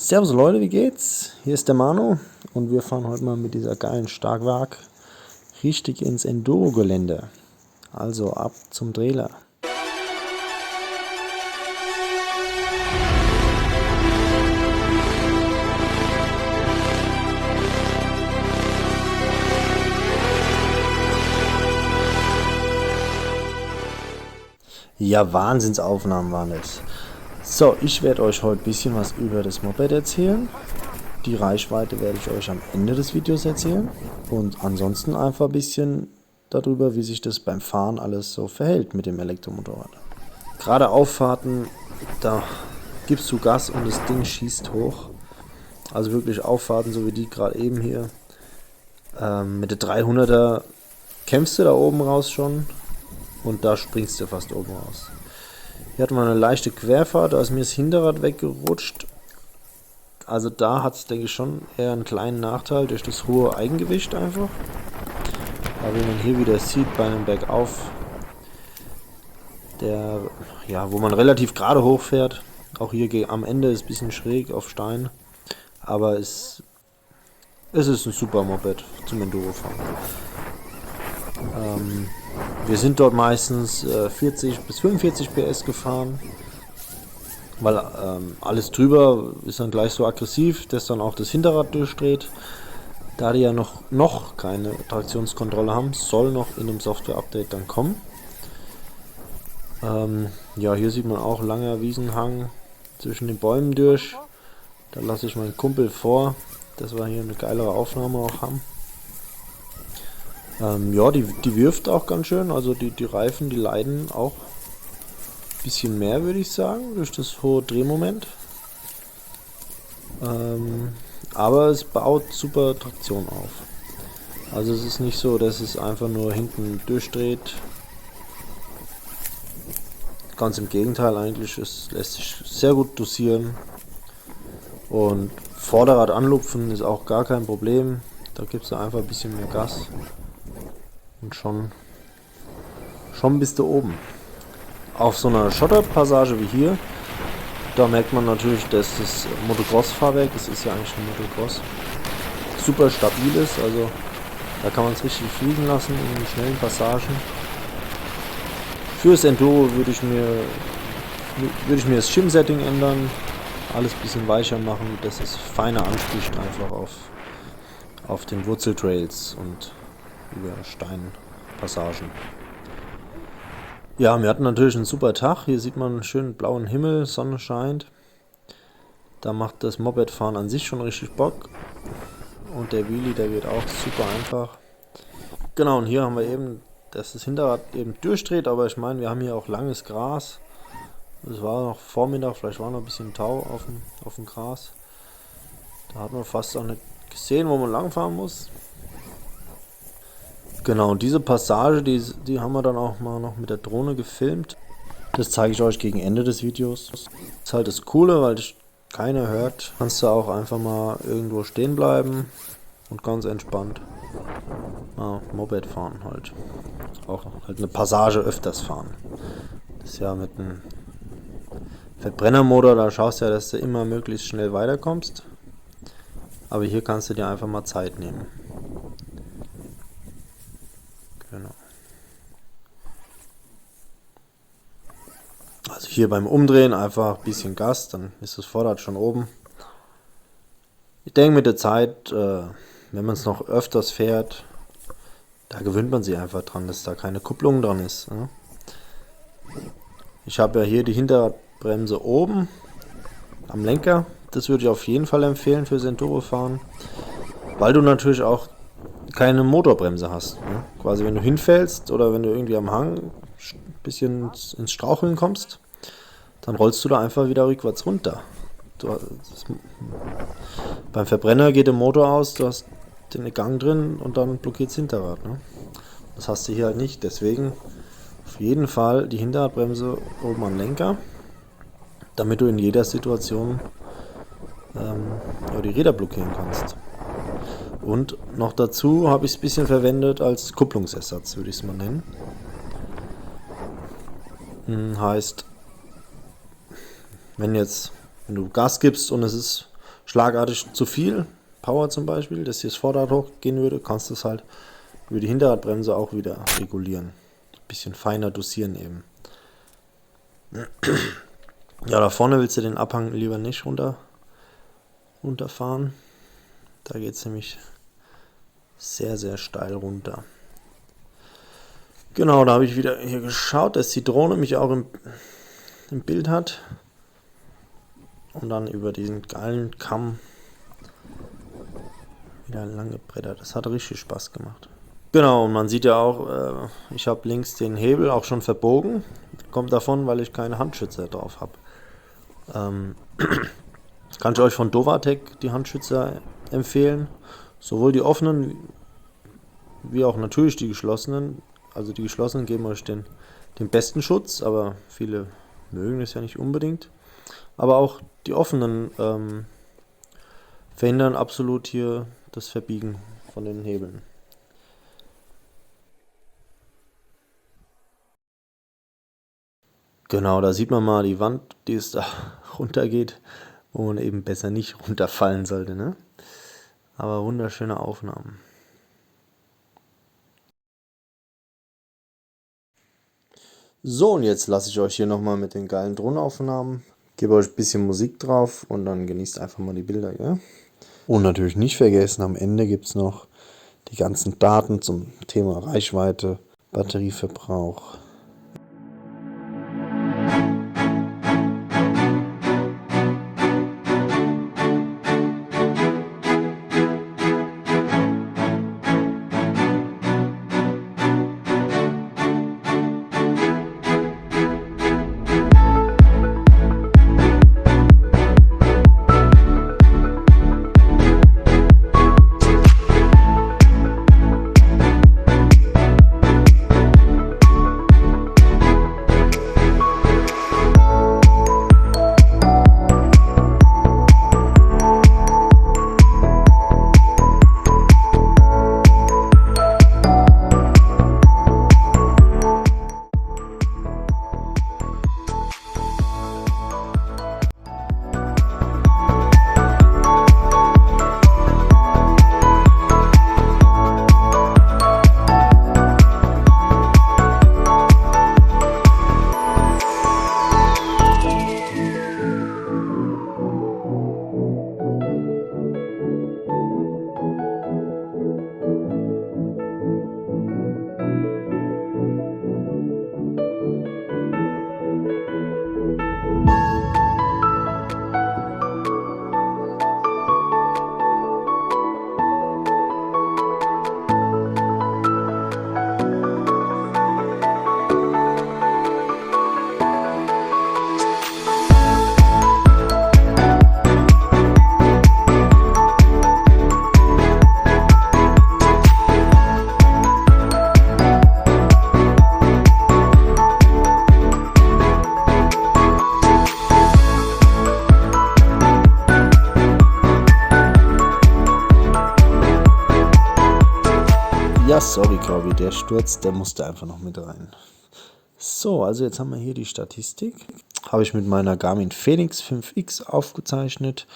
Servus Leute, wie geht's? Hier ist der Manu und wir fahren heute mal mit dieser geilen Starkwag richtig ins Enduro-Gelände. Also ab zum Trailer. Ja, Wahnsinnsaufnahmen waren es. So, ich werde euch heute ein bisschen was über das Moped erzählen. Die Reichweite werde ich euch am Ende des Videos erzählen. Und ansonsten einfach ein bisschen darüber, wie sich das beim Fahren alles so verhält mit dem Elektromotorrad. Gerade Auffahrten, da gibst du Gas und das Ding schießt hoch. Also wirklich Auffahrten, so wie die gerade eben hier. Mit der 300er kämpfst du da oben raus schon. Und da springst du fast oben raus. Hier hatten wir eine leichte Querfahrt, da ist mir das Hinterrad weggerutscht. Also da hat es, denke ich, schon eher einen kleinen Nachteil durch das hohe Eigengewicht einfach. Aber wie man hier wieder sieht bei einem Bergauf, wo man relativ gerade hochfährt. Auch hier am Ende ist ein bisschen schräg auf Stein. Aber es ist ein super Moped zum Endurofahren. Wir sind dort meistens 40 bis 45 PS gefahren, weil alles drüber ist dann gleich so aggressiv, dass dann auch das Hinterrad durchdreht. Da die ja noch keine Traktionskontrolle haben, soll noch in einem Software-Update dann kommen. Ja, hier sieht man auch langer Wiesenhang zwischen den Bäumen durch. Da lasse ich meinen Kumpel vor, dass wir hier eine geilere Aufnahme auch haben. Ja, die wirft auch ganz schön, also die Reifen, die leiden auch ein bisschen mehr, würde ich sagen, durch das hohe Drehmoment. Aber es baut super Traktion auf. Also es ist nicht so, dass es einfach nur hinten durchdreht. Ganz im Gegenteil eigentlich, es lässt sich sehr gut dosieren. Und Vorderrad anlupfen ist auch gar kein Problem. Da gibt es einfach ein bisschen mehr Gas. Und schon bist du oben. Auf so einer Schotterpassage wie hier, da merkt man natürlich, dass das Motocross-Fahrwerk, das ist ja eigentlich ein Motocross, super stabil ist. Also da kann man es richtig fliegen lassen in schnellen Passagen. Fürs Enduro würde ich mir das Shim-Setting ändern, alles ein bisschen weicher machen, dass es feiner anspricht einfach auf den Wurzeltrails und über Steinpassagen. Ja, wir hatten natürlich einen super Tag. Hier sieht man einen schönen blauen Himmel, Sonne scheint. Da macht das Mopedfahren an sich schon richtig Bock. Und der Wheelie, der geht auch super einfach. Genau, und hier haben wir eben, dass das Hinterrad eben durchdreht, aber ich meine, wir haben hier auch langes Gras. Es war noch Vormittag, vielleicht war noch ein bisschen Tau auf dem Gras. Da hat man fast auch nicht gesehen, wo man langfahren muss. Genau, und diese Passage, die haben wir dann auch mal noch mit der Drohne gefilmt. Das zeige ich euch gegen Ende des Videos. Das ist halt das Coole, weil dich keiner hört. Kannst du auch einfach mal irgendwo stehen bleiben und ganz entspannt Moped fahren halt. Auch halt eine Passage öfters fahren. Das ist ja mit einem Verbrennermotor, da schaust du ja, dass du immer möglichst schnell weiterkommst. Aber hier kannst du dir einfach mal Zeit nehmen. Genau. Also hier beim Umdrehen einfach ein bisschen Gas, dann ist das Vorderrad schon oben. Ich denke mit der Zeit, wenn man es noch öfters fährt, da gewöhnt man sich einfach dran, dass da keine Kupplung dran ist. Ne? Ich habe ja hier die Hinterradbremse oben am Lenker. Das würde ich auf jeden Fall empfehlen fürs Enduro-Fahren, weil du natürlich auch keine Motorbremse hast. Ne? Quasi wenn du hinfällst oder wenn du irgendwie am Hang ein bisschen ins Straucheln kommst, dann rollst du da einfach wieder rückwärts runter. Beim Verbrenner geht der Motor aus, du hast den Gang drin und dann blockiert das Hinterrad. Ne? Das hast du hier halt nicht, deswegen auf jeden Fall die Hinterradbremse oben am Lenker, damit du in jeder Situation die Räder blockieren kannst. Und noch dazu habe ich es ein bisschen verwendet als Kupplungsersatz, würde ich es mal nennen. Heißt, wenn du Gas gibst und es ist schlagartig zu viel Power zum Beispiel, dass hier das Vorderrad hochgehen würde, kannst du es halt über die Hinterradbremse auch wieder regulieren. Ein bisschen feiner dosieren eben. Ja, da vorne willst du den Abhang lieber nicht runterfahren. Da geht es nämlich sehr, sehr steil runter. Genau, da habe ich wieder hier geschaut, dass die Drohne mich auch im Bild hat. Und dann über diesen geilen Kamm wieder lang gebrettert. Das hat richtig Spaß gemacht. Genau, und man sieht ja auch, ich habe links den Hebel auch schon verbogen. Kommt davon, weil ich keine Handschützer drauf habe. Kann ich euch von Dovatec die Handschützer empfehlen. Sowohl die offenen wie auch natürlich die geschlossenen. Also die geschlossenen geben euch den besten Schutz, aber viele mögen es ja nicht unbedingt. Aber auch die offenen verhindern absolut hier das Verbiegen von den Hebeln. Genau, da sieht man mal die Wand, die es da runtergeht, wo man eben besser nicht runterfallen sollte, ne? Aber wunderschöne Aufnahmen. So, und jetzt lasse ich euch hier nochmal mit den geilen Drohnenaufnahmen. Gebe euch ein bisschen Musik drauf und dann genießt einfach mal die Bilder, ja? Und natürlich nicht vergessen, am Ende gibt es noch die ganzen Daten zum Thema Reichweite, Batterieverbrauch. Ja, sorry, Corby, der Sturz, der musste einfach noch mit rein. So, also jetzt haben wir hier die Statistik. Habe ich mit meiner Garmin Fenix 5X aufgezeichnet.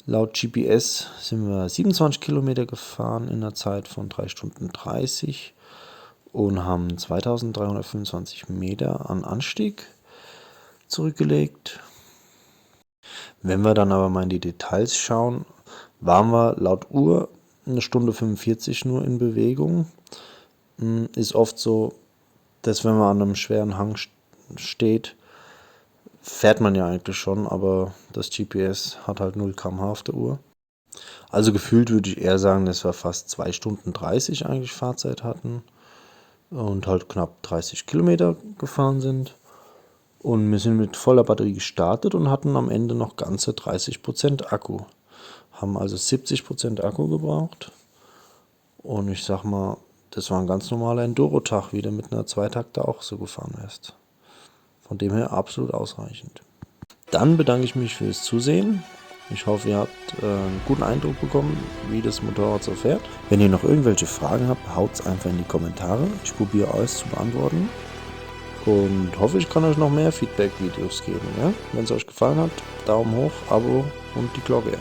Laut GPS sind wir 27 Kilometer gefahren in einer Zeit von 3 Stunden 30 und haben 2325 Meter an Anstieg zurückgelegt. Wenn wir dann aber mal in die Details schauen, waren wir laut Uhr 1 Stunde 45 nur in Bewegung. Ist oft so, dass wenn man an einem schweren Hang steht, fährt man ja eigentlich schon, aber das GPS hat halt 0 km/h auf der Uhr. Also gefühlt würde ich eher sagen, dass wir fast 2 Stunden 30 eigentlich Fahrzeit hatten und halt knapp 30 Kilometer gefahren sind. Und wir sind mit voller Batterie gestartet und hatten am Ende noch ganze 30% Akku. Haben also 70% Akku gebraucht. Und ich sag mal, das war ein ganz normaler Enduro-Tag, wie du mit einer Zweitakter auch so gefahren wärst. Von dem her absolut ausreichend. Dann bedanke ich mich fürs Zusehen. Ich hoffe, ihr habt einen guten Eindruck bekommen, wie das Motorrad so fährt. Wenn ihr noch irgendwelche Fragen habt, haut es einfach in die Kommentare. Ich probiere alles zu beantworten. Und hoffe, ich kann euch noch mehr Feedback-Videos geben. Ja? Wenn es euch gefallen hat, Daumen hoch, Abo und die Glocke.